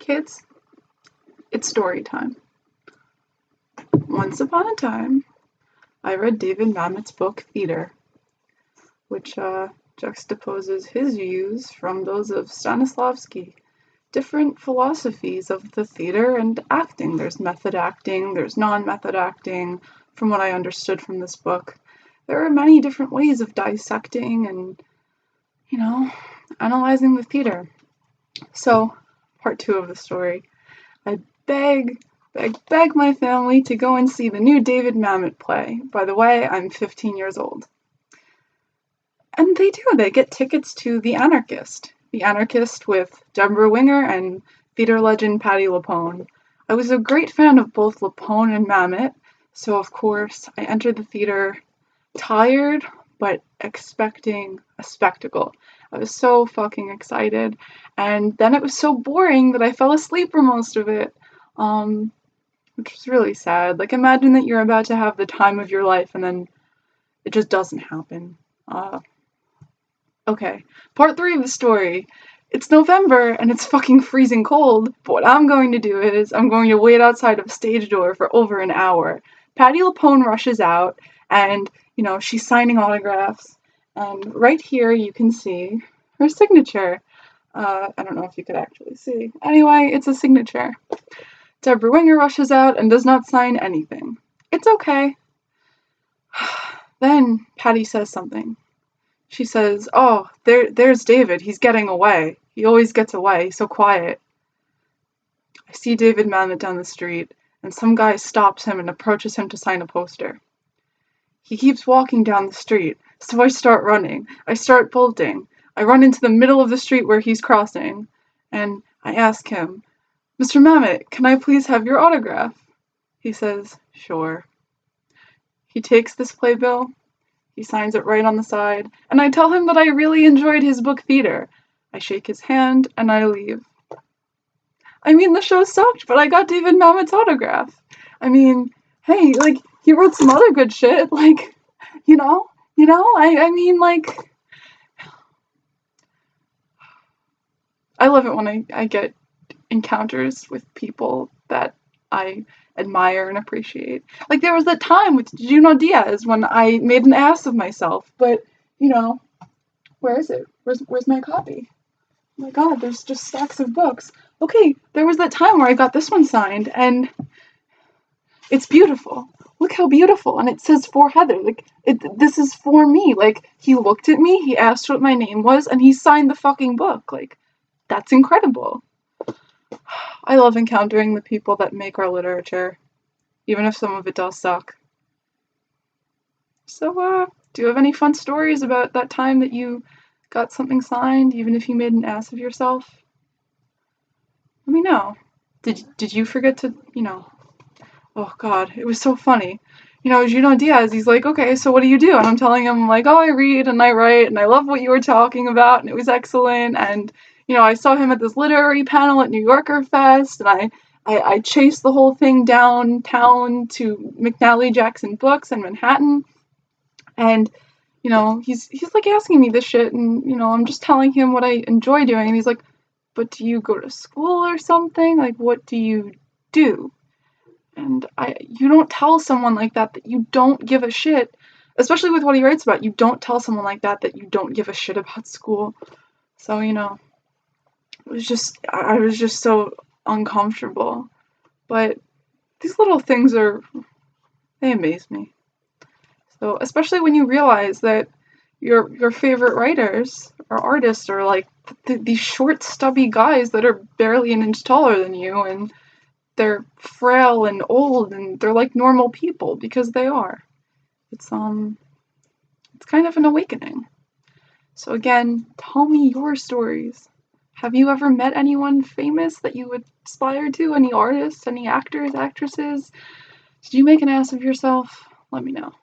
Kids, it's story time. Once upon a time, I read David Mamet's book Theater, which juxtaposes his views from those of Stanislavski. Different philosophies of the theater and acting. There's method acting, there's non-method acting, from what I understood from this book. There are many different ways of dissecting and, analyzing the theater. So, part 2 of the story. I beg my family to go and see the new David Mamet play. By the way, I'm 15 years old. And they do. They get tickets to The Anarchist. The Anarchist with Deborah Winger and theater legend Patti LuPone. I was a great fan of both LuPone and Mamet, so of course I entered the theater tired but expecting a spectacle. I was so fucking excited, and then it was so boring that I fell asleep for most of it, which was really sad. Like, imagine that you're about to have the time of your life and then it just doesn't happen. Okay, part 3 of the story. It's November and it's fucking freezing cold, but what I'm going to do is I'm going to wait outside of stage door for over an hour. Patti LuPone rushes out and, she's signing autographs, and right here you can see her signature. I don't know if you could actually see. Anyway, it's a signature. Deborah Winger rushes out and does not sign anything. It's okay. Then Patti says something. She says, "Oh, there's David. He's getting away. He always gets away. He's so quiet." I see David Mamet down the street, and some guy stops him and approaches him to sign a poster. He keeps walking down the street, so I start running. I start bolting. I run into the middle of the street where he's crossing, and I ask him, "Mr. Mamet, can I please have your autograph?" He says, "Sure." He takes this playbill. He signs it right on the side, and I tell him that I really enjoyed his book Theater. I shake his hand, and I leave. I mean, the show sucked, but I got David Mamet's autograph. I mean, hey, he wrote some other good shit, I love it when I get encounters with people that I admire and appreciate. Like, there was that time with Juno Diaz when I made an ass of myself, but, where is it? Where's my copy? Oh my god, there's just stacks of books. Okay, there was that time where I got this one signed, and it's beautiful. Look how beautiful, and it says for Heather. This is for me. He looked at me, he asked what my name was, and he signed the fucking book. That's incredible. I love encountering the people that make our literature, even if some of it does suck. So, do you have any fun stories about that time that you got something signed, even if you made an ass of yourself? Let me know. Did you forget to, oh god, it was so funny. Juno Diaz, he's like, "Okay, so what do you do?" And I'm telling him, oh, I read and I write, and I love what you were talking about, and it was excellent, and, I saw him at this literary panel at New Yorker Fest, and I chased the whole thing downtown to McNally Jackson Books in Manhattan, and, he's asking me this shit, and, I'm just telling him what I enjoy doing, and he's like, "But do you go to school or something? What do you do?" And you don't tell someone like that you don't give a shit, especially with what he writes about. You don't tell someone like that you don't give a shit about school. So, I was just so uncomfortable. But these little things they amaze me. So, especially when you realize that your favorite writers or artists are these short, stubby guys that are barely an inch taller than you, and they're frail and old, and they're like normal people, because they are. It's kind of an awakening. So again, tell me your stories. Have you ever met anyone famous that you would aspire to? Any artists, any actors, actresses? Did you make an ass of yourself? Let me know.